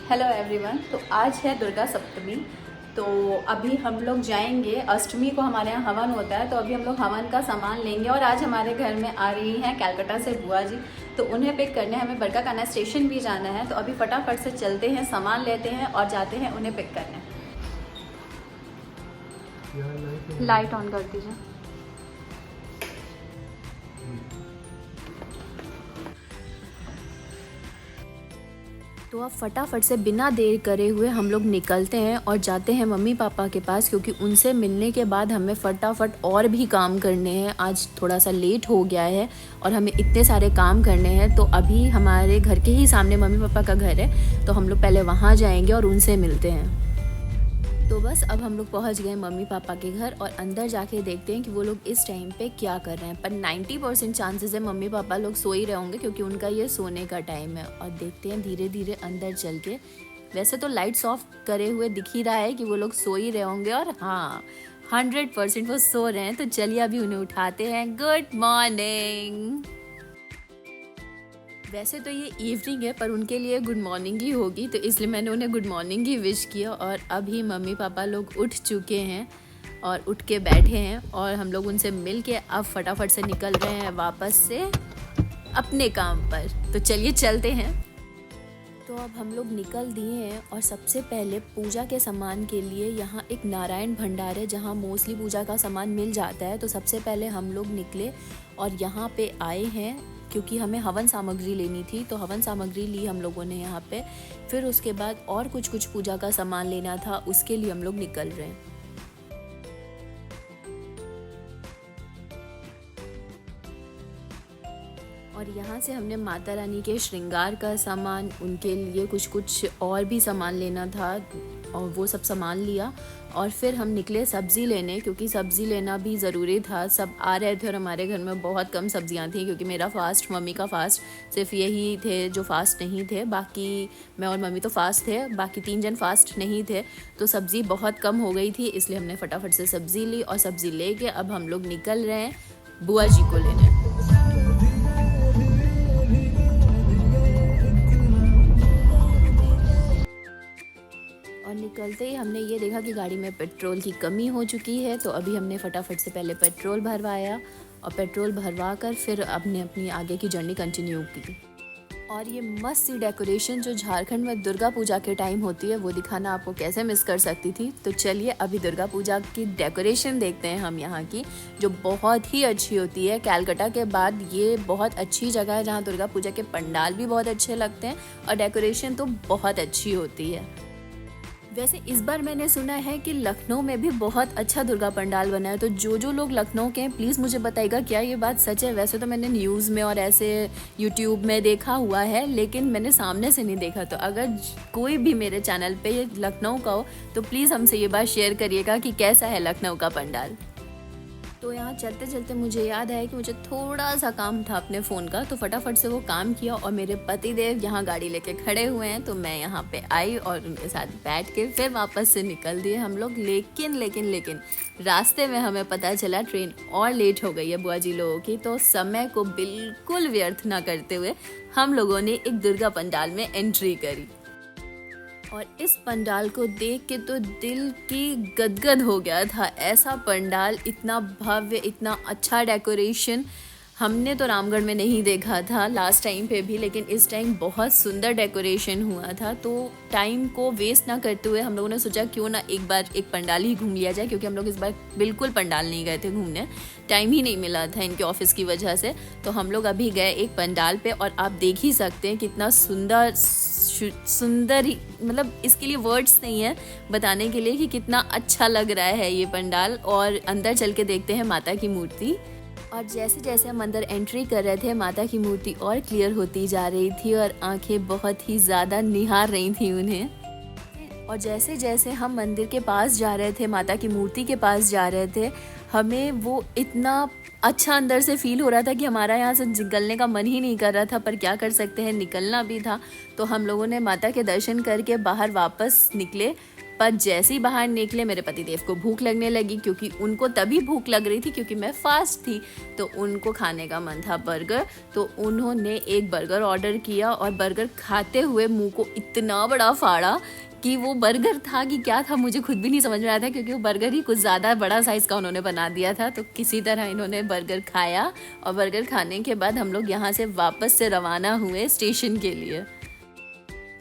Hello everyone. तो आज है दुर्गा सप्तमी। तो अभी हम लोग जाएंगे, अष्टमी को हमारे यहाँ हवन होता है, तो अभी हम लोग हवन का सामान लेंगे। और आज हमारे घर में आ रही हैं कलकत्ता से बुआ जी, तो उन्हें पिक करने हमें बरकाकाना स्टेशन भी जाना है। तो अभी फटाफट से चलते हैं, सामान लेते हैं और जाते हैं उन्हें पिक करने। लाइट ऑन कर दीजिए। तो अब फटाफट से बिना देर करे हुए हम लोग निकलते हैं और जाते हैं मम्मी पापा के पास, क्योंकि उनसे मिलने के बाद हमें फटाफट और भी काम करने हैं। आज थोड़ा सा लेट हो गया है और हमें इतने सारे काम करने हैं। तो अभी हमारे घर के ही सामने मम्मी पापा का घर है, तो हम लोग पहले वहाँ जाएंगे और उनसे मिलते हैं। तो बस अब हम लोग पहुंच गए मम्मी पापा के घर और अंदर जाके देखते हैं कि वो लोग इस टाइम पे क्या कर रहे हैं। पर 90% चांसेस है मम्मी पापा लोग सो ही रहे होंगे, क्योंकि उनका ये सोने का टाइम है। और देखते हैं धीरे धीरे अंदर चल के। वैसे तो लाइट्स ऑफ करे हुए दिख ही रहा है कि वो लोग सो ही रहे होंगे, और हाँ 100% वो सो रहे हैं। तो चलिए अभी उन्हें उठाते हैं। Good morning. वैसे तो ये इवनिंग है, पर उनके लिए गुड मॉर्निंग ही होगी, तो इसलिए मैंने उन्हें गुड मॉर्निंग ही विश किया। और अभी मम्मी पापा लोग उठ चुके हैं और उठ के बैठे हैं, और हम लोग उनसे मिल के अब फटाफट से निकल रहे हैं वापस से अपने काम पर। तो चलिए चलते हैं। तो अब हम लोग निकल दिए हैं और सबसे पहले पूजा के सामान के लिए यहाँ एक नारायण भंडार है, जहाँ मोस्टली पूजा का सामान मिल जाता है। तो सबसे पहले हम लोग निकले और यहाँ पे आए हैं, क्योंकि हमें हवन सामग्री लेनी थी। तो हवन सामग्री ली हम लोगों ने यहाँ पे। फिर उसके बाद और कुछ पूजा का सामान लेना था, उसके लिए हम लोग निकल रहे हैं। और यहाँ से हमने माता रानी के श्रृंगार का सामान, उनके लिए कुछ और भी सामान लेना था, और वो सब सामान लिया। और फिर हम निकले सब्ज़ी लेने, क्योंकि सब्ज़ी लेना भी ज़रूरी था। सब आ रहे थे और हमारे घर में बहुत कम सब्जियां थी, क्योंकि मेरा फास्ट, मम्मी का फास्ट, सिर्फ यही थे जो फास्ट नहीं थे। बाकी मैं और मम्मी तो फास्ट थे, बाकी 3 जन फास्ट नहीं थे। तो सब्ज़ी बहुत कम हो गई थी, इसलिए हमने फटाफट से सब्ज़ी ली। और सब्ज़ी ले के अब हम लोग निकल रहे हैं बुआ जी को लेने। और निकलते ही हमने ये देखा कि गाड़ी में पेट्रोल की कमी हो चुकी है। तो अभी हमने फटाफट से पहले पेट्रोल भरवाया, और पेट्रोल भरवा कर फिर अपने अपनी आगे की जर्नी कंटिन्यू की। और ये मस्त सी डेकोरेशन जो झारखंड में दुर्गा पूजा के टाइम होती है, वो दिखाना आपको कैसे मिस कर सकती थी। तो चलिए अभी दुर्गा पूजा की डेकोरेशन देखते हैं हम यहाँ की, जो बहुत ही अच्छी होती है। कलकत्ता के बाद ये बहुत अच्छी जगह है, जहाँ दुर्गा पूजा के पंडाल भी बहुत अच्छे लगते हैं और डेकोरेशन तो बहुत अच्छी होती है। वैसे इस बार मैंने सुना है कि लखनऊ में भी बहुत अच्छा दुर्गा पंडाल बना है। तो जो लोग लखनऊ के हैं, प्लीज़ मुझे बताइएगा क्या ये बात सच है। वैसे तो मैंने न्यूज़ में और ऐसे यूट्यूब में देखा हुआ है, लेकिन मैंने सामने से नहीं देखा। तो अगर कोई भी मेरे चैनल पे लखनऊ का हो, तो प्लीज़ हमसे ये बात शेयर करिएगा कि कैसा है लखनऊ का पंडाल। तो यहाँ चलते चलते मुझे याद आया कि मुझे थोड़ा सा काम था अपने फ़ोन का, तो फटाफट से वो काम किया। और मेरे पति देव यहाँ गाड़ी लेके खड़े हुए हैं, तो मैं यहाँ पे आई और उनके साथ बैठ के फिर वापस से निकल दिए हम लोग। लेकिन रास्ते में हमें पता चला ट्रेन और लेट हो गई है बुआ जी लोगों की। तो समय को बिल्कुल व्यर्थ ना करते हुए हम लोगों ने एक दुर्गा पंडाल में एंट्री करी। और इस पंडाल को देख के तो दिल की गदगद हो गया था। ऐसा पंडाल, इतना भव्य, इतना अच्छा डेकोरेशन हमने तो रामगढ़ में नहीं देखा था लास्ट टाइम पे भी, लेकिन इस टाइम बहुत सुंदर डेकोरेशन हुआ था। तो टाइम को वेस्ट ना करते हुए हम लोगों ने सोचा क्यों ना एक बार एक पंडाल ही घूम लिया जाए, क्योंकि हम लोग इस बार बिल्कुल पंडाल नहीं गए थे घूमने, टाइम ही नहीं मिला था इनके ऑफिस की वजह से। तो हम लोग अभी गए एक पंडाल पे, और आप देख ही सकते हैं कितना सुंदर ही, मतलब इसके लिए वर्ड्स नहीं है बताने के लिए कि कितना अच्छा लग रहा है ये पंडाल। और अंदर चल के देखते हैं माता की मूर्ति। और जैसे जैसे हम अंदर एंट्री कर रहे थे, माता की मूर्ति और क्लियर होती जा रही थी, और आंखें बहुत ही ज़्यादा निहार रही थी उन्हें। और जैसे जैसे हम मंदिर के पास जा रहे थे, माता की मूर्ति के पास जा रहे थे, हमें वो इतना अच्छा अंदर से फील हो रहा था कि हमारा यहाँ से निकलने का मन ही नहीं कर रहा था। पर क्या कर सकते हैं, निकलना भी था। तो हम लोगों ने माता के दर्शन करके बाहर वापस निकले पापा जैसे ही बाहर निकले मेरे पतिदेव को भूख लगने लगी, क्योंकि उनको तभी भूख लग रही थी क्योंकि मैं फास्ट थी, तो उनको खाने का मन था बर्गर। तो उन्होंने एक बर्गर ऑर्डर किया और बर्गर खाते हुए मुंह को इतना बड़ा फाड़ा कि वो बर्गर था कि क्या था मुझे खुद भी नहीं समझ में आया था, क्योंकि वो बर्गर ही कुछ ज़्यादा बड़ा साइज़ का उन्होंने बना दिया था। तो किसी तरह इन्होंने बर्गर खाया और बर्गर खाने के बाद हम लोग यहाँ से वापस से रवाना हुए स्टेशन के लिए।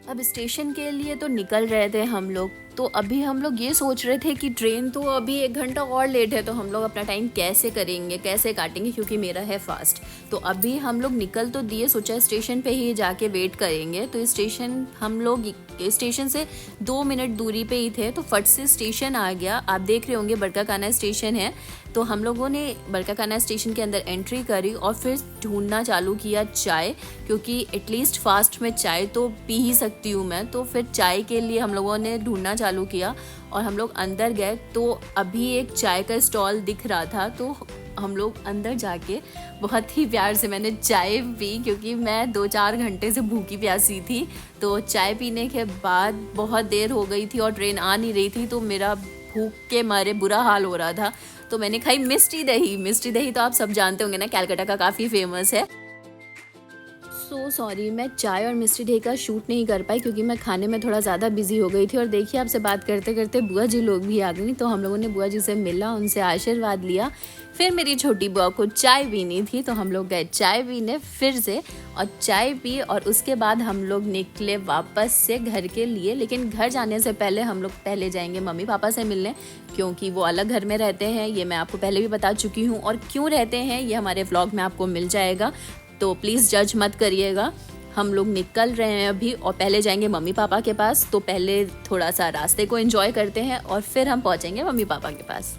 अब स्टेशन के लिए तो निकल रहे थे हम लोग, तो अभी हम लोग ये सोच रहे थे कि ट्रेन तो अभी 1 घंटा और लेट है, तो हम लोग अपना टाइम कैसे करेंगे, कैसे काटेंगे, क्योंकि मेरा है फास्ट। तो अभी हम लोग निकल तो दिए, सोचा स्टेशन पे ही जाके वेट करेंगे। तो स्टेशन हम लोग स्टेशन से 2 मिनट दूरी पे ही थे, तो फट से स्टेशन आ गया। आप देख रहे होंगे बरकाकाना स्टेशन है। तो हम लोगों ने बरकाकाना स्टेशन के अंदर एंट्री करी और फिर ढूंढना चालू किया चाय, क्योंकि एटलीस्ट फास्ट में चाय तो पी ही सकती हूँ मैं। तो फिर चाय के लिए हम लोगों ने ढूंढना चालू किया और हम लोग अंदर गए। तो अभी एक चाय का स्टॉल दिख रहा था, तो हम लोग अंदर जाके बहुत ही प्यार से मैंने चाय पी, क्योंकि मैं 2-4 घंटे से भूखी प्यासी थी। तो चाय पीने के बाद बहुत देर हो गई थी और ट्रेन आ नहीं रही थी, तो मेरा भूख के मारे बुरा हाल हो रहा था। तो मैंने खाई मिष्टी दही। मिष्टी दही तो आप सब जानते होंगे ना, कलकत्ता का काफ़ी फेमस है। सो सॉरी, मैं चाय और मिष्टी दही का शूट नहीं कर पाई क्योंकि मैं खाने में थोड़ा ज़्यादा बिजी हो गई थी। और देखिए आपसे बात करते करते बुआ जी लोग भी आ गई, तो हम लोगों ने बुआ जी से मिला, उनसे आशीर्वाद लिया। फिर मेरी छोटी बुआ को चाय पीनी थी, तो हम लोग गए चाय पीने फिर से, और चाय पी और उसके बाद हम लोग निकले वापस से घर के लिए। लेकिन घर जाने से पहले हम लोग पहले जाएंगे मम्मी पापा से मिलने, क्योंकि वो अलग घर में रहते हैं। ये मैं आपको पहले भी बता चुकी हूँ, और क्यों रहते हैं ये हमारे व्लॉग में आपको मिल जाएगा, तो प्लीज़ जज मत करिएगा। हम लोग निकल रहे हैं अभी और पहले जाएंगे मम्मी पापा के पास। तो पहले थोड़ा सा रास्ते को एंजॉय करते हैं और फिर हम पहुंचेंगे मम्मी पापा के पास।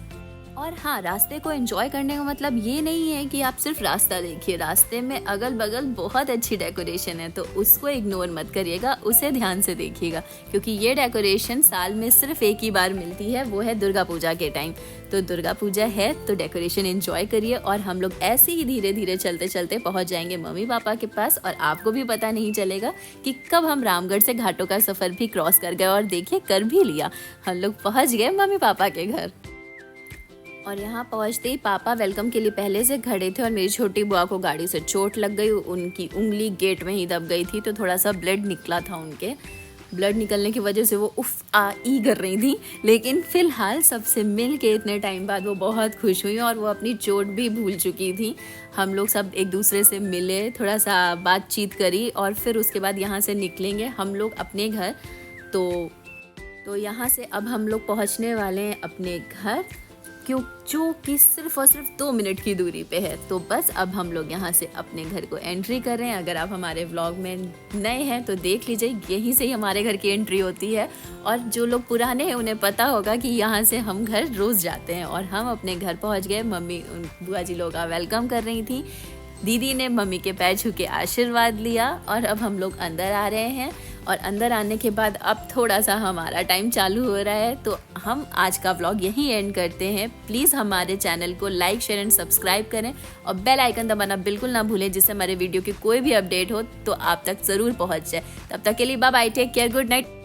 और हाँ, रास्ते को एंजॉय करने का मतलब ये नहीं है कि आप सिर्फ रास्ता देखिए, रास्ते में अगल बगल बहुत अच्छी डेकोरेशन है, तो उसको इग्नोर मत करिएगा, उसे ध्यान से देखिएगा, क्योंकि ये डेकोरेशन साल में सिर्फ एक ही बार मिलती है, वो है दुर्गा पूजा के टाइम। तो दुर्गा पूजा है तो डेकोरेशन एंजॉय करिए। और हम लोग ऐसे ही धीरे धीरे चलते चलते पहुंच जाएंगे मम्मी पापा के पास, और आपको भी पता नहीं चलेगा कि कब हम रामगढ़ से घाटों का सफ़र भी क्रॉस कर गए। और देखिए कर भी लिया, हम लोग पहुँच गए मम्मी पापा के घर। और यहाँ पहुँचते ही पापा वेलकम के लिए पहले से खड़े थे, और मेरी छोटी बुआ को गाड़ी से चोट लग गई, उनकी उंगली गेट में ही दब गई थी, तो थोड़ा सा ब्लड निकला था उनके। ब्लड निकलने की वजह से वो उफ आ ई कर रही थी, लेकिन फ़िलहाल सबसे मिल के इतने टाइम बाद वो बहुत खुश हुई और वो अपनी चोट भी भूल चुकी थी। हम लोग सब एक दूसरे से मिले, थोड़ा सा बातचीत करी, और फिर उसके बाद यहाँ से निकलेंगे हम लोग अपने घर। तो यहाँ से अब हम लोग पहुँचने वाले हैं अपने घर, जो कि सिर्फ और सिर्फ 2 मिनट की दूरी पे है। तो बस अब हम लोग यहाँ से अपने घर को एंट्री कर रहे हैं। अगर आप हमारे व्लॉग में नए हैं तो देख लीजिए, यहीं से ही हमारे घर की एंट्री होती है। और जो लोग पुराने हैं उन्हें पता होगा कि यहाँ से हम घर रोज़ जाते हैं। और हम अपने घर पहुँच गए। मम्मी बुआ जी लोग का वेलकम कर रही थी, दीदी ने मम्मी के पैर छू के आशीर्वाद लिया, और अब हम लोग अंदर आ रहे हैं। और अंदर आने के बाद अब थोड़ा सा हमारा टाइम चालू हो रहा है, तो हम आज का व्लॉग यहीं एंड करते हैं। प्लीज़ हमारे चैनल को लाइक शेयर एंड सब्सक्राइब करें, और बेल आइकन दबाना बिल्कुल ना भूलें, जिससे हमारे वीडियो की कोई भी अपडेट हो तो आप तक ज़रूर पहुंच जाए। तब तक के लिए bye bye, take care, good night.